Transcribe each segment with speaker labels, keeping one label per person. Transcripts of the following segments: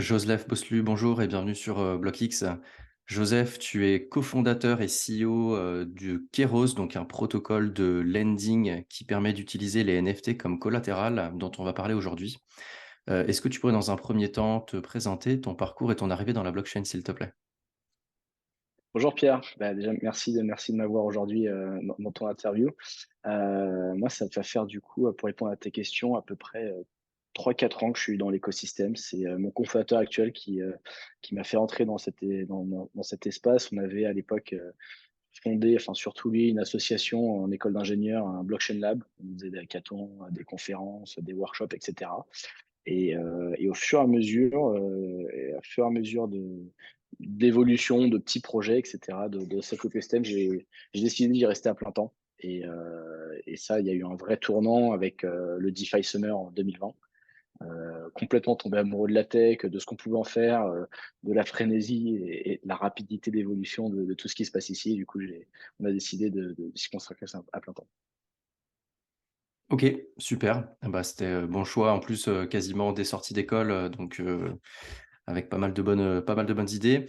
Speaker 1: Joseph Boslu, bonjour et bienvenue sur BlockX. Joseph, tu es cofondateur et CEO du Keros, donc un protocole de lending qui permet d'utiliser les NFT comme collatéral dont on va parler aujourd'hui. Est-ce que tu pourrais dans un premier temps te présenter ton parcours et ton arrivée dans la blockchain, s'il te plaît?
Speaker 2: Bonjour Pierre. Déjà merci de m'avoir aujourd'hui dans ton interview. Moi, ça va faire du coup, pour répondre à tes questions, à peu près 3-4 ans que je suis dans l'écosystème. C'est mon cofondateur actuel qui m'a fait entrer dans cet espace. On avait à l'époque fondé, enfin surtout lui, une association en école d'ingénieur, un blockchain lab. On faisait des hackathons, des conférences, des workshops, etc. Et au fur et à mesure d'évolution, de petits projets, etc., de cet écosystème, j'ai décidé d'y rester à plein temps. Et ça, il y a eu un vrai tournant avec le DeFi Summer en 2020. Complètement tombé amoureux de la tech, de ce qu'on pouvait en faire, de la frénésie et de la rapidité d'évolution de tout ce qui se passe ici. Et du coup, on a décidé de s'y consacrer à plein temps.
Speaker 1: Ok, super. Ah bah, c'était bon choix. En plus, quasiment des sorties d'école, donc avec pas mal de bonnes idées.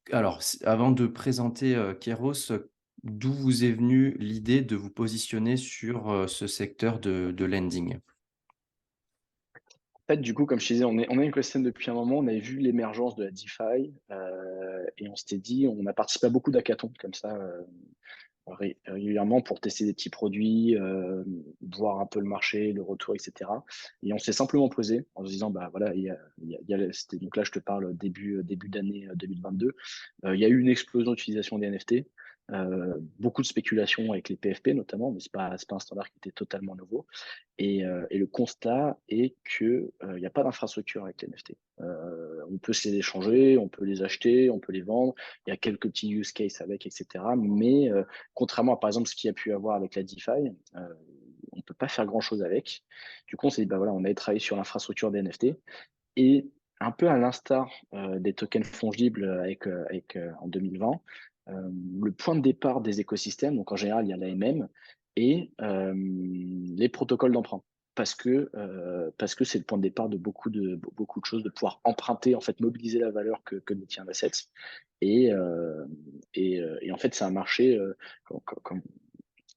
Speaker 1: Alors, avant de présenter Keros, d'où vous est venue l'idée de vous positionner sur ce secteur de lending?
Speaker 2: En fait, du coup, comme je te disais, on est une écosystème depuis un moment. On avait vu l'émergence de la DeFi et on s'était dit, on a participé à beaucoup d'hackathons comme ça régulièrement pour tester des petits produits, voir un peu le marché, le retour, etc. Et on s'est simplement posé en se disant, bah voilà, donc là, je te parle début d'année 2022. Il y a eu une explosion d'utilisation des NFT. Beaucoup de spéculation avec les PFP notamment, mais c'est pas un standard qui était totalement nouveau. Et le constat est que il n'y a pas d'infrastructure avec les NFT. On peut se les échanger, on peut les acheter, on peut les vendre. Il y a quelques petits use cases avec, etc. Mais contrairement à par exemple ce qu'il y a pu avoir avec la DeFi, on peut pas faire grand chose avec. Du coup, on s'est dit bah voilà, on avait travaillé sur l'infrastructure des NFT et un peu à l'instar des tokens fongibles en 2020, le point de départ des écosystèmes, donc en général il y a l'AMM et les protocoles d'emprunt. Parce que c'est le point de départ de beaucoup de choses, de pouvoir emprunter, en fait, mobiliser la valeur que détient l'asset. Et, euh, et en fait, c'est un marché,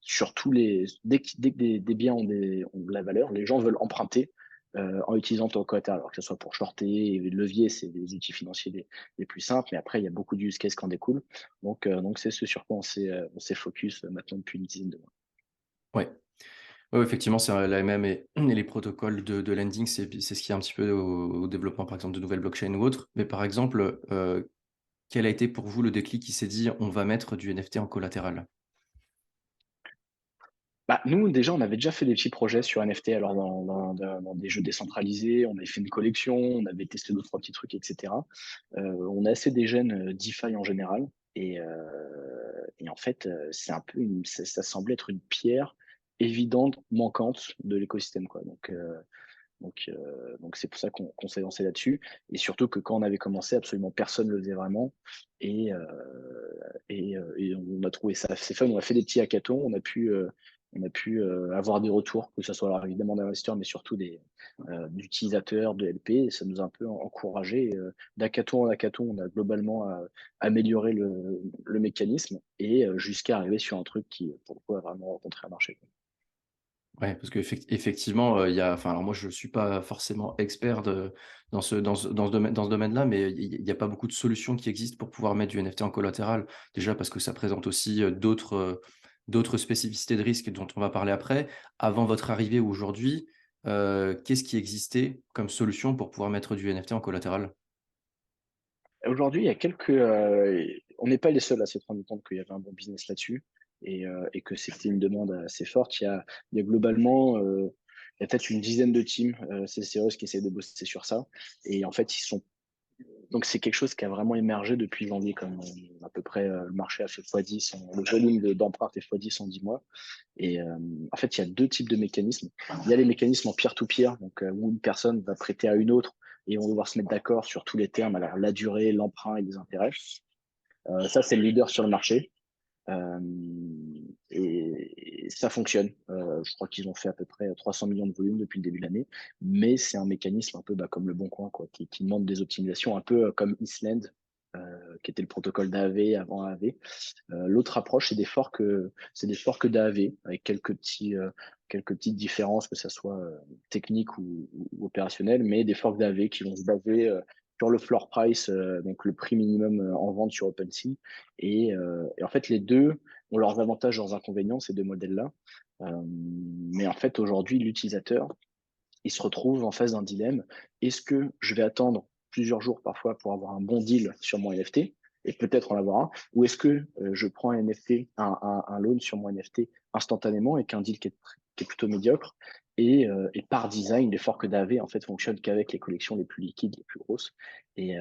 Speaker 2: sur dès que des biens ont de la valeur, les gens veulent emprunter en utilisant ton collatéral, alors que ce soit pour shorter, et les leviers, c'est les outils financiers les plus simples, mais après, il y a beaucoup de use cases qui en découlent. Donc c'est ce sur quoi on s'est focus maintenant depuis une dizaine de mois.
Speaker 1: Ouais. Ouais, effectivement, c'est l'AMM et les protocoles de lending, c'est ce qui est un petit peu au développement, par exemple, de nouvelles blockchains ou autres. Mais par exemple, quel a été pour vous le déclic qui s'est dit: «On va mettre du NFT en collatéral»?
Speaker 2: Bah, nous, déjà, on avait déjà fait des petits projets sur NFT, alors dans des jeux décentralisés, on avait fait une collection, on avait testé deux, trois petits trucs, etc. On est assez des jeunes DeFi en général, et en fait, c'est un peu ça semblait être une pierre évidente, manquante de l'écosystème, quoi. Donc c'est pour ça qu'on s'est lancé là-dessus, et surtout que quand on avait commencé, absolument personne ne le faisait vraiment, et on a trouvé ça assez fun. On a fait des petits hackathons, on a pu avoir des retours, que ce soit alors évidemment d'investisseurs, mais surtout d'utilisateurs, de LP, et ça nous a un peu encouragé. D'hackathon en hackathon, on a globalement amélioré le mécanisme, et jusqu'à arriver sur un truc qui, pour le coup, a vraiment rencontré un marché, quoi.
Speaker 1: Ouais, parce qu'effectivement, il y a enfin, alors moi, je ne suis pas forcément expert dans ce domaine-là, mais il y a pas beaucoup de solutions qui existent pour pouvoir mettre du NFT en collatéral. Déjà parce que ça présente aussi, d'autres spécificités de risque dont on va parler après. Avant votre arrivée aujourd'hui, qu'est-ce qui existait comme solution pour pouvoir mettre du NFT en collatéral?
Speaker 2: Aujourd'hui, il y a on n'est pas les seuls à s'être rendu compte qu'il y avait un bon business là-dessus, et que c'était une demande assez forte. Il y a globalement, il y a peut-être une dizaine de teams CCOs qui essaient de bosser sur ça. Et en fait, donc c'est quelque chose qui a vraiment émergé depuis janvier, comme à peu près le marché a fait x10, le volume d'emprunt fait x10 en 10 mois. Et en fait, il y a deux types de mécanismes. Il y a les mécanismes en peer-to-peer, donc où une personne va prêter à une autre et on va devoir se mettre d'accord sur tous les termes, alors la durée, l'emprunt et les intérêts. Ça, c'est le leader sur le marché. Euh, et ça fonctionne. Je crois qu'ils ont fait à peu près 300 millions de volume depuis le début de l'année, mais c'est un mécanisme un peu comme le Bon Coin, quoi, qui demande des optimisations, un peu comme Island, qui était le protocole d'AAV avant AAV. L'autre approche, c'est des forks d'AAV avec quelques petites différences, que ça soit technique ou opérationnel, mais des forks d'AAV qui vont se baser sur le floor price, donc le prix minimum en vente sur OpenSea. Et en fait, les deux ont leurs avantages et leurs inconvénients, ces deux modèles-là. Mais en fait, aujourd'hui, l'utilisateur, il se retrouve en face d'un dilemme. Est-ce que je vais attendre plusieurs jours parfois pour avoir un bon deal sur mon NFT et peut-être en avoir un, ou est-ce que je prends un NFT, un loan sur mon NFT instantanément avec un deal qui est plutôt médiocre et par design, les forks d'AV en fait fonctionnent qu'avec les collections les plus liquides, les plus grosses. Et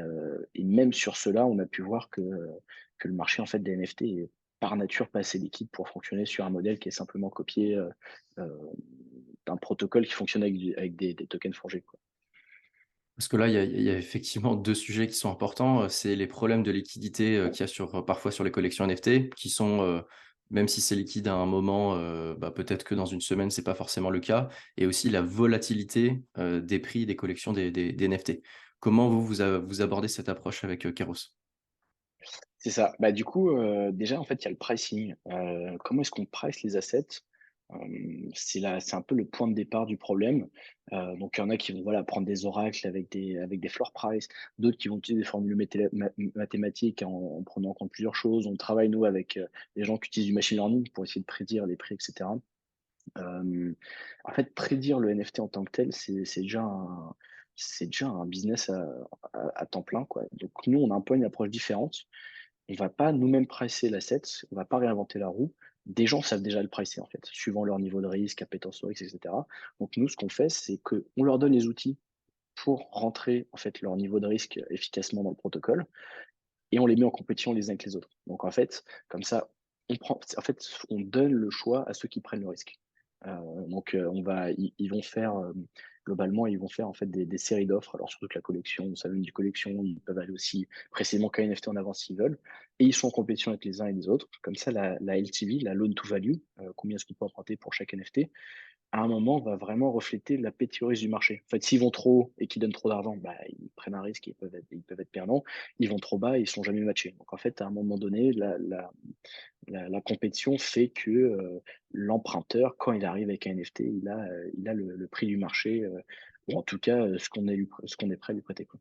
Speaker 2: même sur cela, on a pu voir que le marché en fait des NFT est par nature pas assez liquide pour fonctionner sur un modèle qui est simplement copié euh, d'un protocole qui fonctionne avec des tokens forgés, quoi.
Speaker 1: Parce que là, il y a effectivement 2 sujets qui sont importants, c'est les problèmes de liquidité, qu'il y a parfois sur les collections NFT qui sont, même si c'est liquide à un moment, bah, peut-être que dans une semaine, c'est pas forcément le cas et aussi la volatilité, des prix des collections des NFT. Comment vous abordez cette approche avec, Keros?
Speaker 2: C'est ça. Bah, du coup, déjà, en fait, il y a le pricing. Comment est-ce qu'on price les assets? C'est un peu le point de départ du problème. Donc il y en a qui vont, voilà, prendre des oracles avec des floor price, d'autres qui vont utiliser des formules mathématiques en prenant en compte plusieurs choses. On travaille, nous, avec, des gens qui utilisent du machine learning pour essayer de prédire les prix et cetera. En fait, prédire le NFT en tant que tel, c'est déjà un business à temps plein, quoi. Donc nous, on a un peu une approche différente. On va pas nous-mêmes pricer l'asset, on va pas réinventer la roue. Des gens savent déjà le pricer, en fait, suivant leur niveau de risque, appétence au risque, et cetera. Donc nous, ce qu'on fait, c'est qu'on leur donne les outils pour rentrer, en fait, leur niveau de risque efficacement dans le protocole et on les met en compétition les uns avec les autres. Donc en fait, comme ça, on donne le choix à ceux qui prennent le risque. Donc ils vont faire, globalement, ils vont faire en fait des séries d'offres. Alors surtout que la collection, ça vient du collection, ils peuvent aller aussi précisément qu'un NFT en avance s'ils veulent. Et ils sont en compétition avec les uns et les autres. Comme ça, la LTV, la loan to value, combien est-ce qu'on peut emprunter pour chaque NFT, à un moment, va vraiment refléter l'appétit au risque du marché. En fait, s'ils vont trop haut et qu'ils donnent trop d'argent, bah, ils prennent un risque, ils peuvent être perdants. Ils vont trop bas, ils ne sont jamais matchés. Donc, en fait, à un moment donné, la compétition fait que l'emprunteur, quand il arrive avec un NFT, il a le prix du marché, ou en tout cas, ce qu'on est prêt à lui prêter, quoi.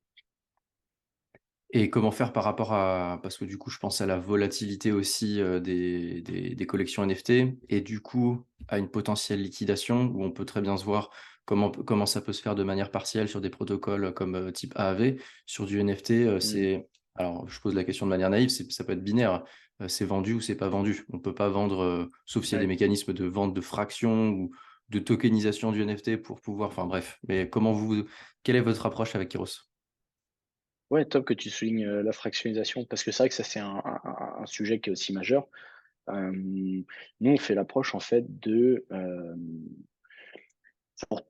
Speaker 1: Et comment faire par rapport à parce que du coup, je pense à la volatilité aussi, des collections NFT et du coup, à une potentielle liquidation où on peut très bien se voir comment ça peut se faire de manière partielle sur des protocoles comme, type AAV. Sur du NFT,
Speaker 2: Mmh.
Speaker 1: alors je pose la question de manière naïve, ça peut être binaire, c'est vendu ou c'est pas vendu. On peut pas vendre, sauf s'il y a des
Speaker 2: Ouais.
Speaker 1: mécanismes de vente de fractions ou de tokenisation du NFT pour pouvoir enfin bref. Mais quelle est votre approche avec Keros?
Speaker 2: Ouais, top que tu soulignes la fractionnalisation, parce que c'est vrai que ça, c'est un sujet qui est aussi majeur. Nous, on fait l'approche en fait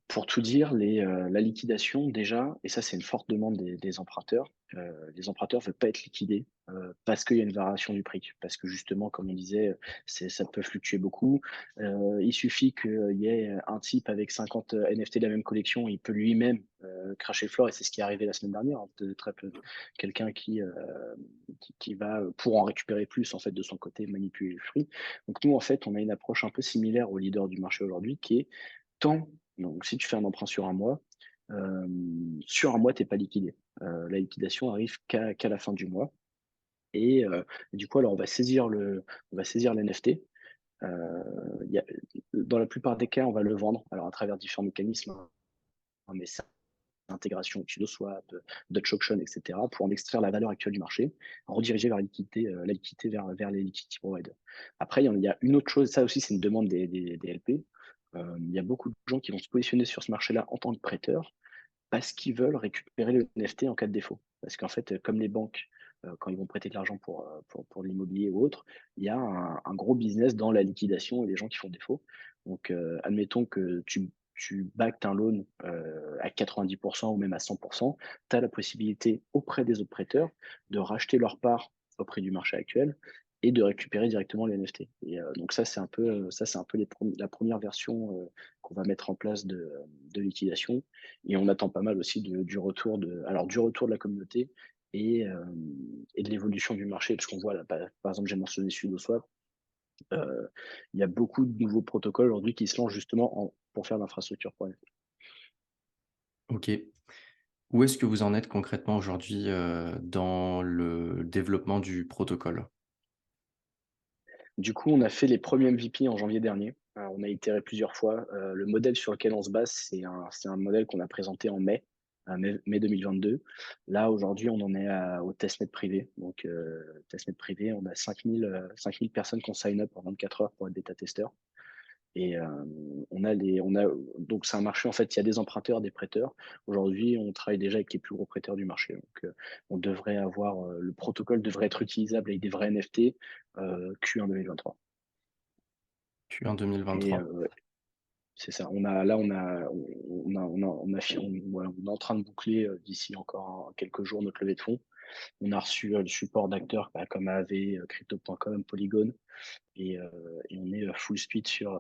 Speaker 2: pour tout dire, la liquidation déjà, et ça c'est une forte demande des emprunteurs, les emprunteurs ne veulent pas être liquidés parce qu'il y a une variation du prix. Parce que justement, comme on disait, ça peut fluctuer beaucoup. Il suffit qu'il y ait un type avec 50 NFT de la même collection, il peut lui-même cracher le floor, et c'est ce qui est arrivé la semaine dernière, hein, de très peu. Quelqu'un qui va, pour en récupérer plus en fait de son côté, manipuler le prix. Donc nous, en fait, on a une approche un peu similaire au leader du marché aujourd'hui qui est tant donc si tu fais un emprunt sur un mois, tu es pas liquidé. La liquidation arrive qu'à la fin du mois et du coup, alors on va saisir l'NFT. Il y a Dans la plupart des cas, on va le vendre, alors à travers différents mécanismes, hein, mais c'est intégration SudoSwap, Dutch Auction et cetera, pour en extraire la valeur actuelle du marché, rediriger vers la liquidité vers les liquidity providers. Après, il y a une autre chose, ça aussi c'est une demande des LP. Il y a beaucoup de gens qui vont se positionner sur ce marché-là en tant que prêteurs parce qu'ils veulent récupérer le NFT en cas de défaut. Parce qu'en fait, comme les banques, quand ils vont prêter de l'argent pour l'immobilier ou autre, il y a un gros business dans la liquidation et les gens qui font défaut. Donc, admettons que tu backes un loan à 90% ou même à 100%, tu as la possibilité auprès des autres prêteurs de racheter leur part au prix du marché actuel et de récupérer directement les NFT. Et donc ça, c'est un peu la première version qu'on va mettre en place de liquidation. Et on attend pas mal aussi du retour de la communauté et de l'évolution du marché. Parce qu'on voit là, par exemple, j'ai mentionné SudoSwap. euh, il y a beaucoup de nouveaux protocoles aujourd'hui qui se lancent justement pour faire l'infrastructure pour NFT.
Speaker 1: OK. Où est-ce que vous en êtes concrètement aujourd'hui, dans le développement du protocole?
Speaker 2: Du coup, on a fait les premiers MVP en janvier dernier. On a itéré plusieurs fois. Le modèle sur lequel on se base, c'est un modèle qu'on a présenté en mai 2022. Là, aujourd'hui, on en est au testnet privé. Donc, testnet privé, on a 5 000 personnes qui ont sign up en 24 heures pour être bêta-testeurs. Et donc c'est un marché, en fait, il y a des emprunteurs, des prêteurs. Aujourd'hui, on travaille déjà avec les plus gros prêteurs du marché. Donc, le protocole devrait être utilisable avec des vrais NFT Q1 2023.
Speaker 1: Q1
Speaker 2: Et
Speaker 1: 2023.
Speaker 2: ouais, c'est ça. On a, là, voilà, on est en train de boucler d'ici encore quelques jours notre levée de fonds. On a reçu le support d'acteurs comme AAV, Crypto.com, Polygon, et on est full speed sur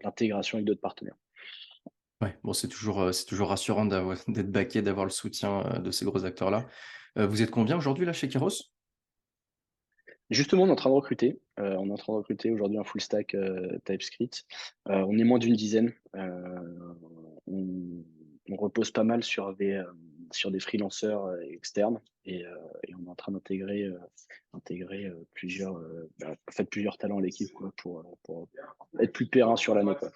Speaker 2: l'intégration avec d'autres partenaires.
Speaker 1: Ouais, bon, c'est toujours rassurant d'être backé, d'avoir le soutien, de ces gros acteurs-là. Vous êtes combien aujourd'hui là chez Kairos?
Speaker 2: Justement, on est en train de recruter. On est en train de recruter aujourd'hui un full stack TypeScript. On est moins d'une dizaine. On repose pas mal sur des freelanceurs externes et on est en train intégrer en fait, plusieurs talents à l'équipe quoi, pour être plus périn sur l'année, quoi.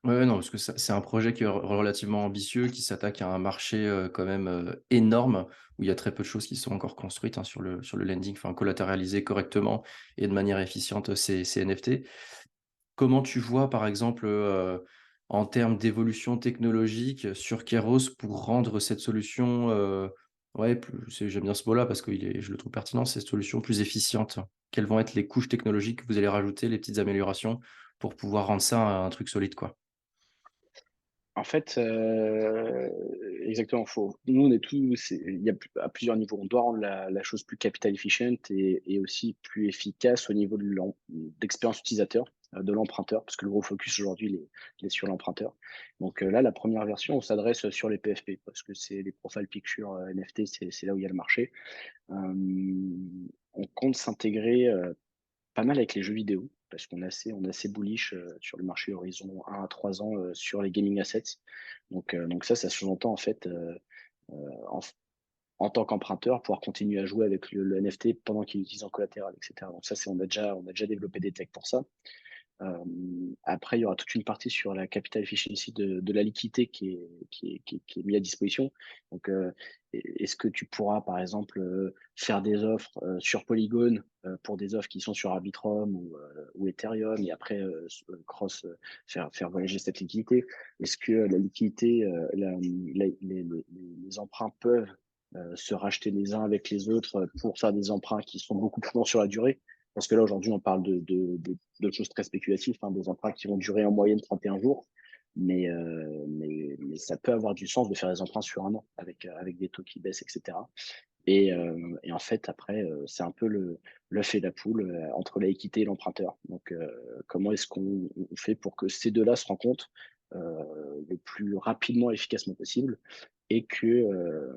Speaker 1: Ouais, ouais, non, parce que c'est un projet qui est relativement ambitieux, qui s'attaque à un marché, quand même, énorme, où il y a très peu de choses qui sont encore construites, hein, sur le lending, enfin collatéraliser correctement et de manière efficiente, ces NFT. Comment tu vois, par exemple, en termes d'évolution technologique sur Kairos pour rendre cette solution, ouais, j'aime bien ce mot-là parce que je le trouve pertinent, cette solution plus efficiente? Quelles vont être les couches technologiques que vous allez rajouter, les petites améliorations pour pouvoir rendre ça un truc solide, quoi?
Speaker 2: En fait, exactement, nous, on est tous, il y a à plusieurs niveaux. On doit rendre la chose plus capital efficient et aussi plus efficace au niveau d'expérience utilisateur, de l'emprunteur, parce que le gros focus aujourd'hui, il est sur l'emprunteur. Donc là, la première version, on s'adresse sur les PFP, parce que c'est les profile picture NFT, c'est là où il y a le marché. On compte s'intégrer pas mal avec les jeux vidéo, parce qu'on est assez bullish sur le marché horizon 1 à 3 ans sur les gaming assets. Donc ça sous-entend en fait, en, en tant qu'emprunteur, pouvoir continuer à jouer avec le NFT pendant qu'il utilise en collatéral, etc. Donc ça, on a déjà développé des techs pour ça. Après, il y aura toute une partie sur la capital efficiency de la liquidité qui est mise à disposition. Donc, est-ce que tu pourras, par exemple, faire des offres sur Polygon pour des offres qui sont sur Arbitrum ou Ethereum et après faire voyager cette liquidité? Est-ce que la liquidité, les emprunts peuvent se racheter les uns avec les autres pour faire des emprunts qui sont beaucoup plus longs sur la durée? Parce que là, aujourd'hui, on parle de choses très spéculatives, hein, des emprunts qui vont durer en moyenne 31 jours. Mais ça peut avoir du sens de faire des emprunts sur un an avec des taux qui baissent, etc. Et en fait, après, c'est un peu l'œuf et la poule entre la équité et l'emprunteur. Donc, comment est-ce qu'on fait pour que ces deux-là se rencontrent le plus rapidement et efficacement possible et que,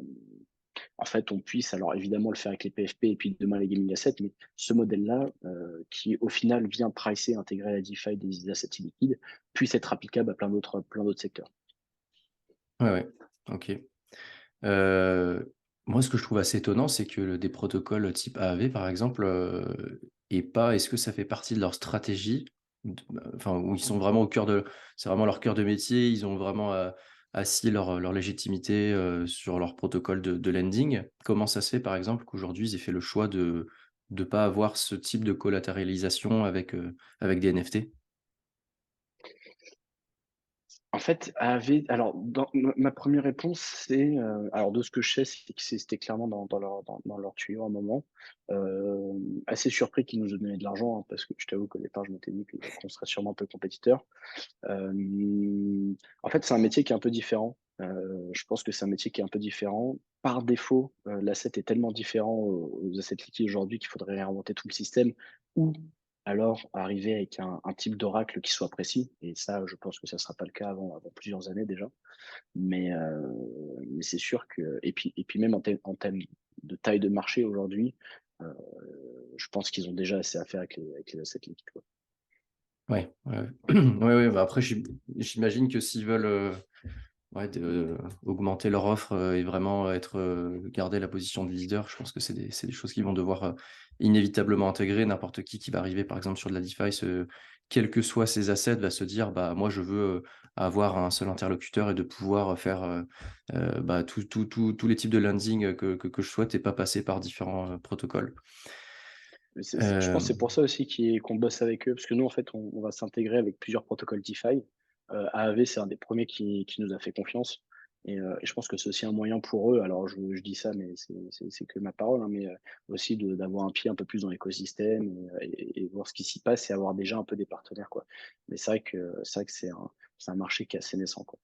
Speaker 2: en fait, on puisse, alors évidemment, le faire avec les PFP et puis demain les gaming assets, mais ce modèle-là, qui au final vient pricer, intégrer la DeFi des assets liquides, puisse être applicable à plein d'autres secteurs.
Speaker 1: Ouais, ouais, OK. Moi, ce que je trouve assez étonnant, c'est que des protocoles type AAV, par exemple, est-ce que ça fait partie de leur stratégie? Enfin, où ils sont vraiment au cœur de c'est vraiment leur cœur de métier, ils ont vraiment, assis leur légitimité, sur leur protocole de lending. Comment ça se fait, par exemple, qu'aujourd'hui, ils aient fait le choix de pas avoir ce type de collatéralisation avec des NFT?
Speaker 2: En fait, alors dans ma première réponse, alors de ce que je sais, c'est que c'était clairement dans leur tuyau à un moment. Assez surpris qu'ils nous aient donné de l'argent, hein, parce que je t'avoue qu'au départ, je m'étais dit qu'on serait sûrement un peu compétiteurs. En fait, c'est un métier qui est un peu différent. Je pense que c'est un métier qui est un peu différent. Par défaut, l'asset est tellement différent aux assets liquides aujourd'hui qu'il faudrait réinventer tout le système ou alors arriver avec un type d'oracle qui soit précis et ça, je pense que ça ne sera pas le cas avant plusieurs années déjà. Mais c'est sûr que et puis même en thèmes de taille de marché aujourd'hui, heu, je pense qu'ils ont déjà assez à faire avec les assets liquides, quoi.
Speaker 1: Ouais, ouais, ouais. Ouais, ouais, bah, après j'imagine que s'ils veulent, ouais, augmenter leur offre, et vraiment être, garder la position de leader, je pense que c'est des choses qu'ils vont devoir, inévitablement intégrer. N'importe qui va arriver, par exemple, sur de la DeFi, quels que soient ses assets, va se dire: «Bah, moi, je veux, avoir un seul interlocuteur et de pouvoir, faire, bah, tous les types de lending, que je souhaite et pas passer par différents, protocoles».
Speaker 2: Mais c'est je pense que c'est
Speaker 1: Hem,
Speaker 2: pour ça aussi qu'on bosse avec eux, parce que nous, en fait, on va s'intégrer avec plusieurs protocoles DeFi. Aave, c'est un des premiers qui nous a fait confiance et je pense que c'est aussi un moyen pour eux, alors je dis ça, mais c'est que ma parole, hein, mais aussi d'avoir un pied un peu plus dans l'écosystème et voir ce qui s'y passe et avoir déjà un peu des partenaires, quoi. Mais c'est vrai que c'est un marché qui est assez naissant, quoi.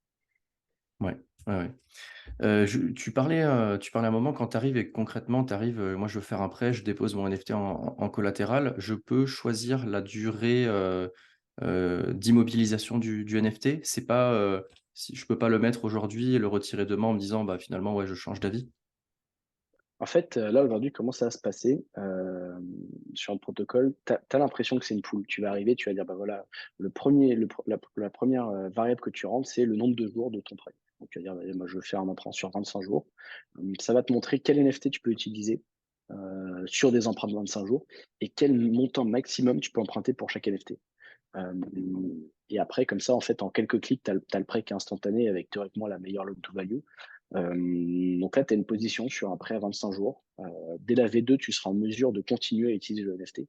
Speaker 1: ouais, ouais, ouais. Tu parlais un moment quand tu arrives et que concrètement tu arrives, moi je veux faire un prêt, je dépose mon NFT en collatéral, je peux choisir la durée, d'immobilisation du NFT? C'est pas, si je peux pas le mettre aujourd'hui et le retirer demain en me disant: «Bah, finalement, ouais, je change d'avis»?
Speaker 2: En fait, là, aujourd'hui, comment ça va se passer? Sur le protocole, tu as l'impression que c'est une poule. Tu vas arriver, tu vas dire: «Bah, voilà, le premier, le pre la 1re, variable que tu rentres, c'est le nombre de jours de ton prêt». Donc tu vas dire: «Bah, moi, je veux faire un emprunt sur 25 jours». Ça va te montrer quel NFT tu peux utiliser, sur des emprunts de 25 jours et quel montant maximum tu peux emprunter pour chaque NFT. Hem et après, comme ça, en fait, en quelques clics, tu as le prêt qui est instantané avec théoriquement la meilleure loan to value. Donc là, tu as une position sur un prêt à 25 jours. Dès la V2, tu seras en mesure de continuer à utiliser le NFT.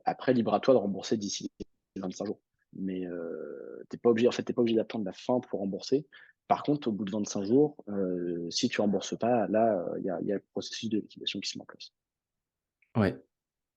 Speaker 2: Après, libre à toi de rembourser d'ici 25 jours. Mais tu pas obligé, en fait, tu pas obligé d'attendre la fin pour rembourser. Par contre, au bout de 25 jours, si tu rembourses pas, là, il y a le processus de liquidation qui se met en place.
Speaker 1: Ouais.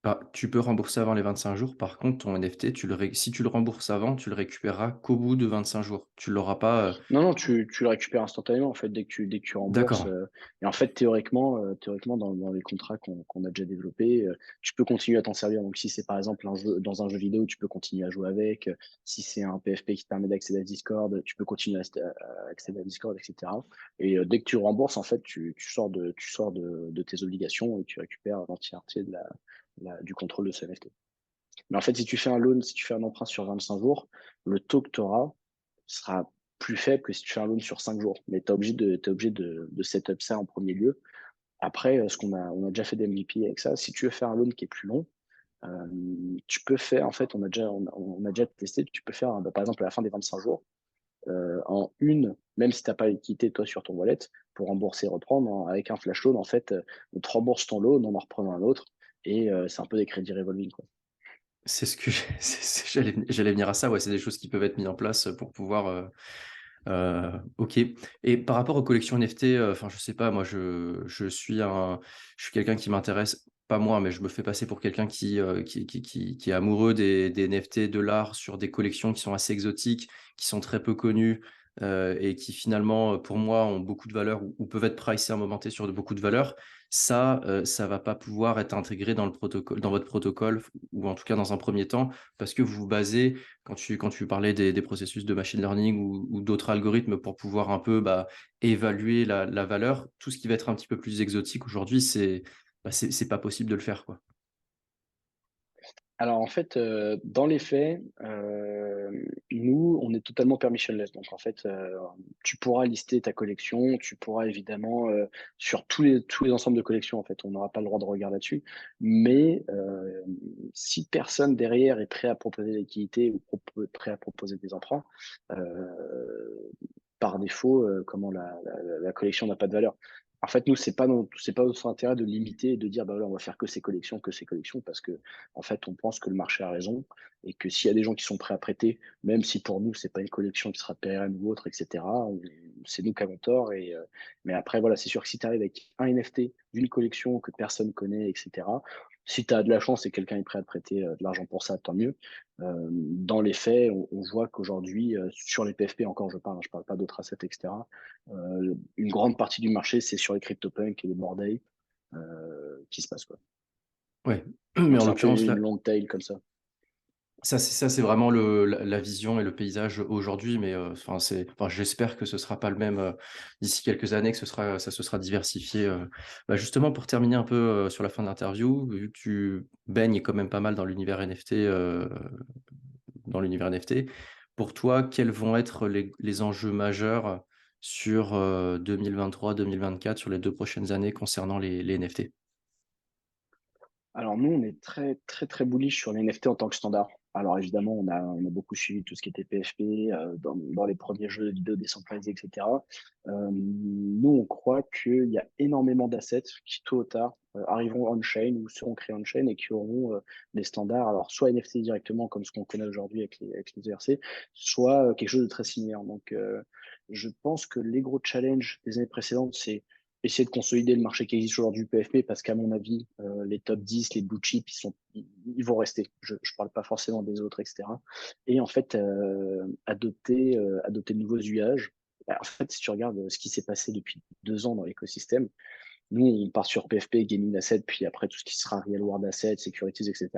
Speaker 1: Bah, tu peux rembourser avant les 25 jours. Par contre, ton NFT, si tu le rembourses avant, tu le récupéreras qu'au bout de 25 jours. Tu l'auras pas,
Speaker 2: Non, non, tu le récupères instantanément, en fait, dès que tu rembourses,
Speaker 1: d'accord,
Speaker 2: et en fait, théoriquement dans les contrats qu'on a déjà développés, tu peux continuer à t'en servir. Donc si c'est, par exemple, un jeu vidéo, tu peux continuer à jouer avec, si c'est un PFP qui te permet d'accéder à Discord, tu peux continuer à accéder à Discord et cetera et dès que tu rembourses, en fait, tu sors de tes obligations et tu récupères l'entièreté du contrôle de ce NFT. Mais en fait, si tu fais un emprunt sur 25 jours, le taux que tu auras sera plus faible que si tu fais un loan sur 5 jours. Mais tu es obligé de set up ça en premier lieu. Après, on a déjà fait des MVP avec ça. Si tu veux faire un loan qui est plus long, tu peux faire, en fait, on a déjà testé, tu peux faire, bah, par exemple, à la fin des 25 jours, en une, même si tu as pas liquidité toi sur ton wallet, pour rembourser et reprendre, avec un flash loan, en fait, on te rembourse ton loan en reprenant un autre et c'est un peu des crédits revolving, quoi.
Speaker 1: c'est ce que j'allais venir à ça, ouais, c'est des choses qui peuvent être mises en place, pour pouvoir, OK. Et par rapport aux collections NFT, enfin, je sais pas, moi, je suis quelqu'un qui m'intéresse, pas moi, mais je me fais passer pour quelqu'un qui est amoureux des NFT, de l'art, sur des collections qui sont assez exotiques, qui sont très peu connues, et qui finalement, pour moi, ont beaucoup de valeur ou peuvent être pricées à un moment T sur de beaucoup de valeur. Ça va pas pouvoir être intégré dans votre protocole, ou en tout cas dans un premier temps, parce que vous vous basez, quand tu parlais des processus de machine learning ou d'autres algorithmes pour pouvoir un peu, bah, évaluer la valeur, tout ce qui va être un petit peu plus exotique aujourd'hui, c'est pas possible de le faire, quoi.
Speaker 2: Alors en fait, dans les faits, nous, on est totalement permissionless. Donc en fait, tu pourras lister ta collection, tu pourras évidemment, sur tous les ensembles de collections, en fait, on n'aura pas le droit de regard là-dessus. Mais, si personne derrière est prêt à proposer des liquidités ou prêt à proposer des emprunts, heu, par défaut, comment la collection n'a pas de valeur. En fait, nous, c'est pas notre intérêt de limiter et de dire: «Bah, voilà, on va faire que ces collections» parce que en fait, on pense que le marché a raison et que s'il y a des gens qui sont prêts à prêter, même si pour nous, c'est pas une collection qui sera pérenne ou autre et cetera, c'est nous qui avons tort mais après voilà, c'est sûr que si tu arrives avec un NFT d'une collection que personne connaît et cetera, Si tu as de la chance et que quelqu'un est prêt à te prêter, de l'argent pour ça, tant mieux. Dans les faits, on voit qu'aujourd'hui, sur les PFP encore je parle pas d'autres assets et cetera. Une grande partie du marché, c'est sur les CryptoPunks et les Bored Ape, qui se passe, quoi.
Speaker 1: Ouais, mais
Speaker 2: Donc
Speaker 1: en
Speaker 2: c'est un peu
Speaker 1: l'occurrence
Speaker 2: une
Speaker 1: là,
Speaker 2: long tail comme ça.
Speaker 1: ça c'est vraiment la vision et le paysage aujourd'hui, mais enfin, j'espère que ce sera pas le même, d'ici quelques années, que ça se sera diversifié, Bah, justement pour terminer un peu, sur la fin de l'interview, vu que tu baignes quand même pas mal dans l'univers NFT, pour toi, quels vont être les enjeux majeurs sur, 2023-2024, sur les 2 prochaines années concernant les NFT?
Speaker 2: Alors nous, on est très, très, très bullish sur les NFT en tant que standard. Alors évidemment, on a beaucoup suivi tout ce qui était PFP, dans les premiers jeux vidéo décentralisés et cetera. Nous, on croit qu'il y a énormément d'assets qui, tôt ou tard, arriveront on-chain ou seront créés on-chain et qui auront, des standards, alors soit NFT directement comme ce qu'on connaît aujourd'hui avec les ERC, soit, quelque chose de très similaire. Donc, je pense que les gros challenges des années précédentes, c'est essayer de consolider le marché qui existe aujourd'hui du PFP parce qu'à mon avis, les top 10, les blue chips, ils vont rester. Je ne parle pas forcément des autres, etc. Et en fait, adopter de nouveaux usages. Bah, en fait, si tu regardes ce qui s'est passé depuis 2 ans dans l'écosystème, nous, on part sur PFP, Gaming Asset, puis après tout ce qui sera Real World Asset, Securities, etc.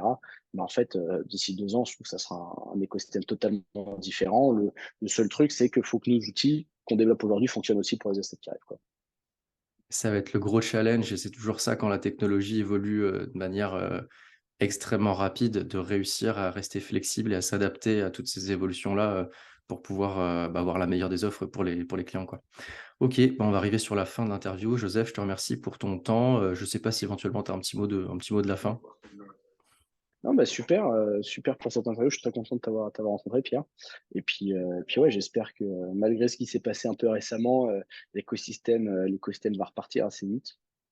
Speaker 2: Mais en fait, d'ici 2 ans, je trouve que ça sera un écosystème totalement différent. Le seul truc, c'est qu'il faut que nos outils qu'on développe aujourd'hui fonctionnent aussi pour les assets qui arrivent, quoi.
Speaker 1: Ça va être le gros challenge et c'est toujours ça quand la technologie évolue, de manière, extrêmement rapide, de réussir à rester flexible et à s'adapter à toutes ces évolutions-là, pour pouvoir, bah, avoir la meilleure des offres pour les clients, quoi. OK, bah, on va arriver sur la fin de l'interview. Joseph, je te remercie pour ton temps, je ne sais pas si éventuellement tu as un petit mot de la fin?
Speaker 2: Non, bah, super, super pour cette interview. Je suis très content de t'avoir rencontré, Pierre. Et puis ouais, j'espère que, malgré ce qui s'est passé un peu récemment, l'écosystème va repartir assez vite. De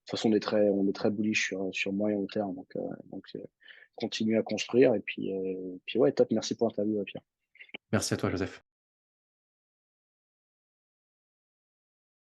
Speaker 2: toute façon, on est très bullish sur moyen long terme, donc continue à construire et puis ouais, top. Merci pour l'interview, Pierre.
Speaker 1: Merci à toi, Joseph.